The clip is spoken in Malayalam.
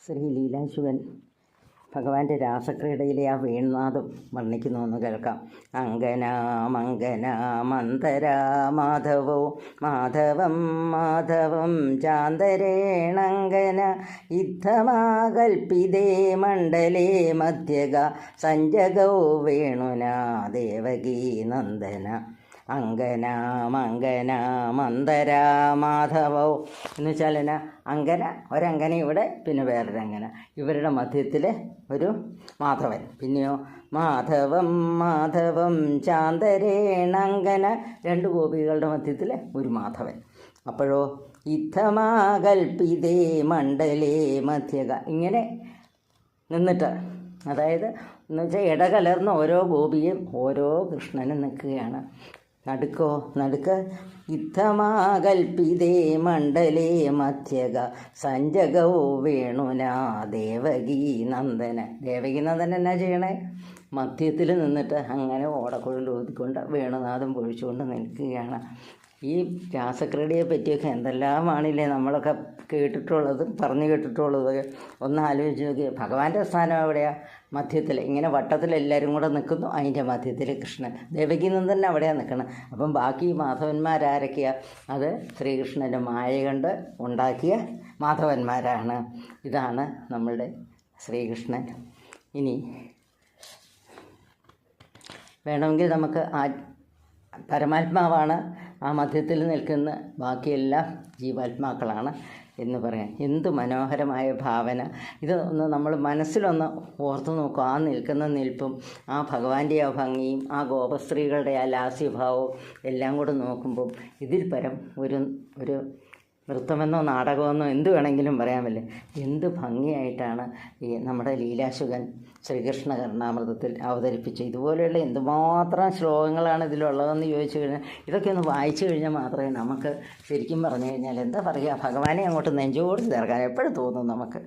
ശ്രീ ലീലാശുവൻ ഭഗവാന്റെ രാസക്രീഡയിലെ ആ വേണുനാഥം വർണ്ണിക്കുന്നു എന്ന് കേൾക്കാം. അങ്കനാ മങ്കനാ മന്ദരാ മാധവോ മാധവം മാധവം ചാന്തരേണങ്കന യുദ്ധമാകൽപ്പിതേ മണ്ഡലേ മധ്യഗ സഞ്ജഗോ വേണുനാ ദേവകീ നന്ദന അങ്കന മങ്കന മന്ദര മാധവോ എന്ന് വെച്ചാൽ എന്നാ, അങ്കന ഒരങ്കന ഇവിടെ, പിന്നെ വേറൊരങ്കന, ഇവരുടെ മധ്യത്തിൽ ഒരു മാധവൻ, പിന്നെയോ മാധവം മാധവം ചാന്തരേണങ്കന രണ്ട് ഗോപികളുടെ മധ്യത്തിൽ ഒരു മാധവൻ. അപ്പോഴോ യുദ്ധമാകൽപ്പിതേ മണ്ഡലേ മധ്യക, ഇങ്ങനെ നിന്നിട്ട്, അതായത് എന്ന് വെച്ചാൽ ഇടകലർന്ന ഓരോ ഗോപിയും ഓരോ കൃഷ്ണനും നിൽക്കുകയാണ്. നടുക്ക് യുദ്ധമാകൽപ്പിതേ മണ്ഡലേ മധ്യക സഞ്ജഗോ വേണുനാ ദേവകീ നന്ദന. ദേവകീ നന്ദൻ എന്നാ ചെയ്യണേ? മധ്യത്തിൽ നിന്നിട്ട് അങ്ങനെ ഓടക്കുഴൽ ഊതിക്കൊണ്ട് വേണുനാഥം പൊഴിച്ചുകൊണ്ട് നിൽക്കുകയാണ്. ഈ രാസക്രീഡയെ പറ്റിയൊക്കെ എന്തെല്ലാമാണില്ലേ നമ്മളൊക്കെ കേട്ടിട്ടുള്ളതും പറഞ്ഞു കേട്ടിട്ടുള്ളതൊക്കെ. ഒന്ന് ആലോചിച്ച് നോക്കി, ഭഗവാന്റെ സ്ഥാനം എവിടെയാണ്? മധ്യത്തിൽ, ഇങ്ങനെ വട്ടത്തിൽ എല്ലാവരും കൂടെ നിൽക്കുന്നു, അതിൻ്റെ മധ്യത്തിൽ കൃഷ്ണൻ. ദേവകീനന്ദൻ അവിടെയാണ് നിൽക്കണം. അപ്പം ബാക്കി മാധവന്മാരാരൊക്കെയാണ്? അത് ശ്രീകൃഷ്ണൻ്റെ മായ കൊണ്ട് ഉണ്ടാക്കിയ മാധവന്മാരാണ്. ഇതാണ് നമ്മളുടെ ശ്രീകൃഷ്ണൻ. ഇനി വേണമെങ്കിൽ നമുക്ക് പരമാത്മാവാണ് ആ മധ്യത്തിൽ നിൽക്കുന്ന, ബാക്കിയെല്ലാം ജീവാത്മാക്കളാണ് എന്ന് പറയാം. എന്ത് മനോഹരമായ ഭാവന! ഇത് ഒന്ന് നമ്മൾ മനസ്സിലൊന്ന് ഓർത്തു നോക്കും. ആ നിൽക്കുന്ന നിൽപ്പും ആ ഭഗവാന്റെ ആ ഭംഗിയും ആ ഗോപസ്ത്രീകളുടെ ആ ലാസ്യഭാവവും എല്ലാം കൂടെ നോക്കുമ്പം ഇതിൽ പരം ഒരു നൃത്തമെന്നോ നാടകമെന്നോ എന്ത് വേണമെങ്കിലും പറയാമല്ലേ. എന്ത് ഭംഗിയായിട്ടാണ് ഈ നമ്മുടെ ലീലാശുകൻ ശ്രീകൃഷ്ണ കർണാമൃതത്തിൽ അവതരിപ്പിച്ചു. ഇതുപോലെയുള്ള എന്തുമാത്രം ശ്ലോകങ്ങളാണ് ഇതിലുള്ളതെന്ന് ചോദിച്ചു കഴിഞ്ഞാൽ, ഇതൊക്കെ ഒന്ന് വായിച്ചു കഴിഞ്ഞാൽ മാത്രമേ നമുക്ക് ശരിക്കും പറഞ്ഞു കഴിഞ്ഞാൽ എന്താ പറയുക, ഭഗവാനെ അങ്ങോട്ട് നെഞ്ചോട് ചേർക്കാൻ എപ്പോഴും തോന്നും നമുക്ക്.